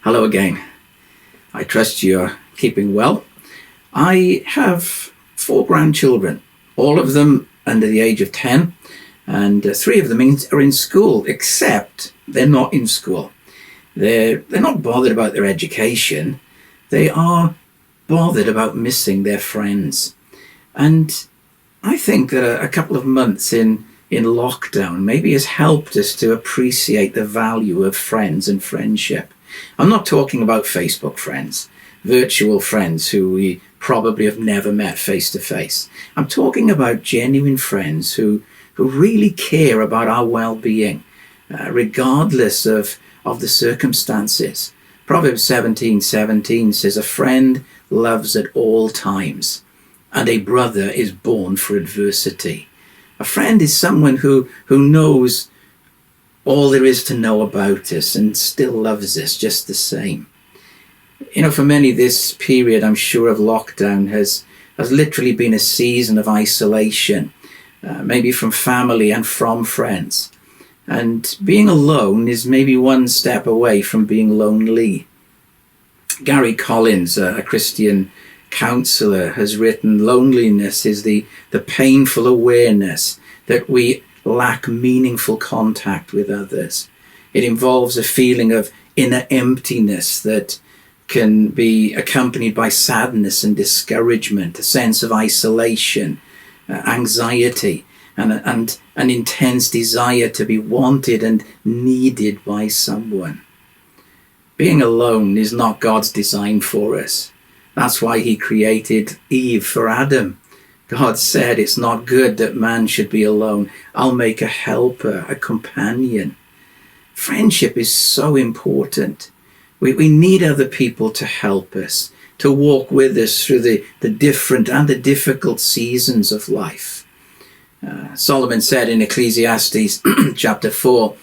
Hello again. I trust you're keeping well. I have 4 grandchildren, all of them under the age of 10, and 3 of them are in school, except they're not in school. They're not bothered about their education. They are bothered about missing their friends. And I think that a couple of months in lockdown maybe has helped us to appreciate the value of friends and friendship. I'm not talking about Facebook friends, virtual friends who we probably have never met face to face. I'm talking about genuine friends who really care about our well-being, regardless of the circumstances. Proverbs 17:17 says, "A friend loves at all times, and a brother is born for adversity." A friend is someone who knows all there is to know about us and still loves us just the same. You know, for many, this period, I'm sure, of lockdown has literally been a season of isolation, maybe from family and from friends. And being alone is maybe one step away from being lonely. Gary Collins, a Christian counselor, has written, "Loneliness is the painful awareness that we lack meaningful contact with others. It involves a feeling of inner emptiness that can be accompanied by sadness and discouragement, a sense of isolation, anxiety, and an intense desire to be wanted and needed by someone." Being alone is not God's design for us. That's why he created Eve for Adam. God said, "It's not good that man should be alone. I'll make a helper, a companion." Friendship is so important. We need other people to help us, to walk with us through the different and the difficult seasons of life. Solomon said in Ecclesiastes chapter 4,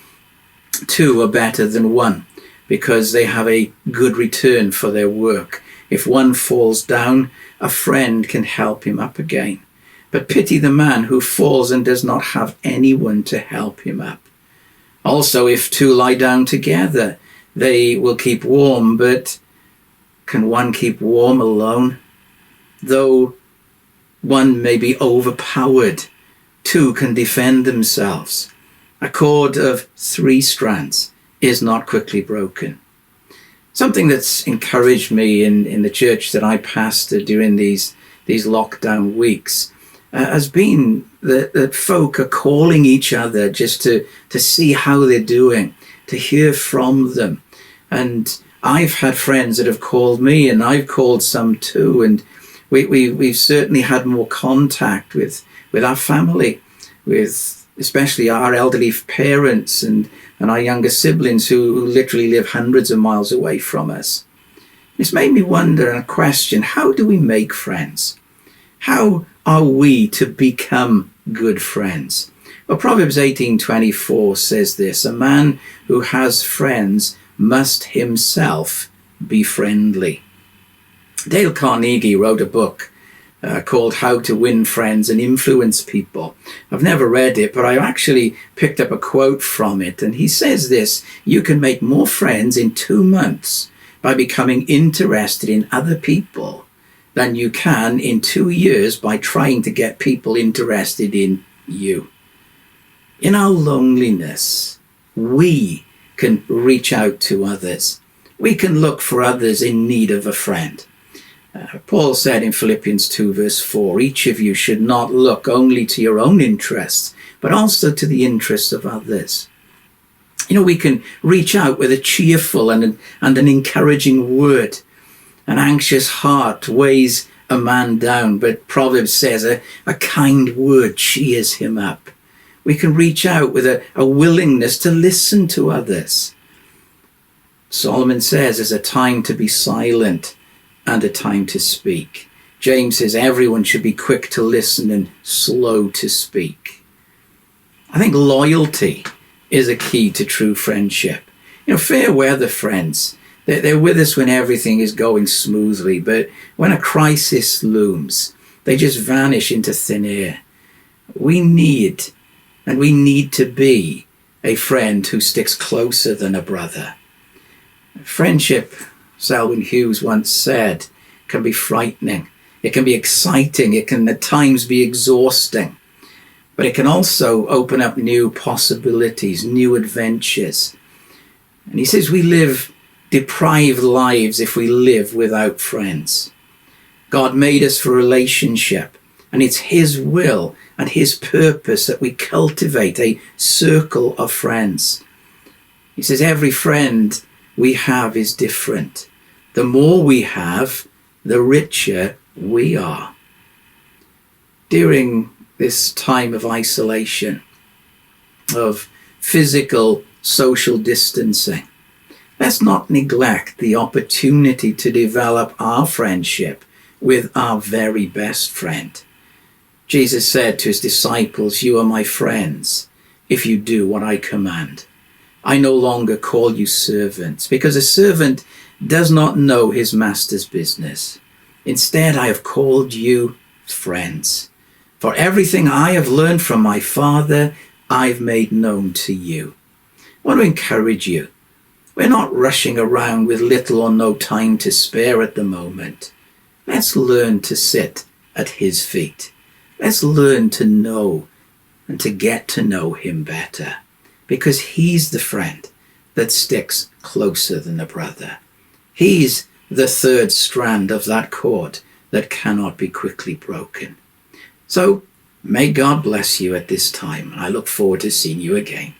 2 are better than one, because they have a good return for their work. If one falls down, a friend can help him up again. But pity the man who falls and does not have anyone to help him up. Also, if 2 lie down together, they will keep warm, but can one keep warm alone? Though one may be overpowered, 2 can defend themselves. A cord of 3 strands is not quickly broken. Something that's encouraged me in the church that I pastor during these lockdown weeks has been that folk are calling each other just to see how they're doing, to hear from them. And I've had friends that have called me, and I've called some too, and we've certainly had more contact with our family, with especially our elderly parents and our younger siblings who literally live hundreds of miles away from us. It's made me wonder and question, how do we make friends? How are we to become good friends? Well, Proverbs 18:24 says this, "A man who has friends must himself be friendly." Dale Carnegie wrote a book called How to Win Friends and Influence People. I've never read it, but I actually picked up a quote from it. And he says this, "You can make more friends in 2 months by becoming interested in other people than you can in 2 years by trying to get people interested in you." In our loneliness, we can reach out to others. We can look for others in need of a friend. Paul said in Philippians 2 verse 4, "Each of you should not look only to your own interests, but also to the interests of others." You know, we can reach out with a cheerful and an encouraging word. An anxious heart weighs a man down, but Proverbs says a kind word cheers him up. We can reach out with a willingness to listen to others. Solomon says there's a time to be silent and a time to speak. James says everyone should be quick to listen and slow to speak. I think loyalty is a key to true friendship. You know, fair weather friends, they're with us when everything is going smoothly, but when a crisis looms, they just vanish into thin air. We need to be a friend who sticks closer than a brother. Friendship, Selwyn Hughes once said, can be frightening. It can be exciting. It can at times be exhausting. But it can also open up new possibilities, new adventures. And he says we live deprived lives if we live without friends. God made us for relationship, and it's his will and his purpose that we cultivate a circle of friends. He says every friend we have is different. The more we have, the richer we are. During this time of isolation, of physical social distancing, let's not neglect the opportunity to develop our friendship with our very best friend. Jesus said to his disciples, "You are my friends if you do what I command. I no longer call you servants, because a servant does not know his master's business. Instead, I have called you friends. For everything I have learned from my Father, I've made known to you." I want to encourage you. We're not rushing around with little or no time to spare at the moment. Let's learn to sit at his feet. Let's learn to know and to get to know him better, because he's the friend that sticks closer than a brother. He's the third strand of that cord that cannot be quickly broken. So may God bless you at this time. I look forward to seeing you again.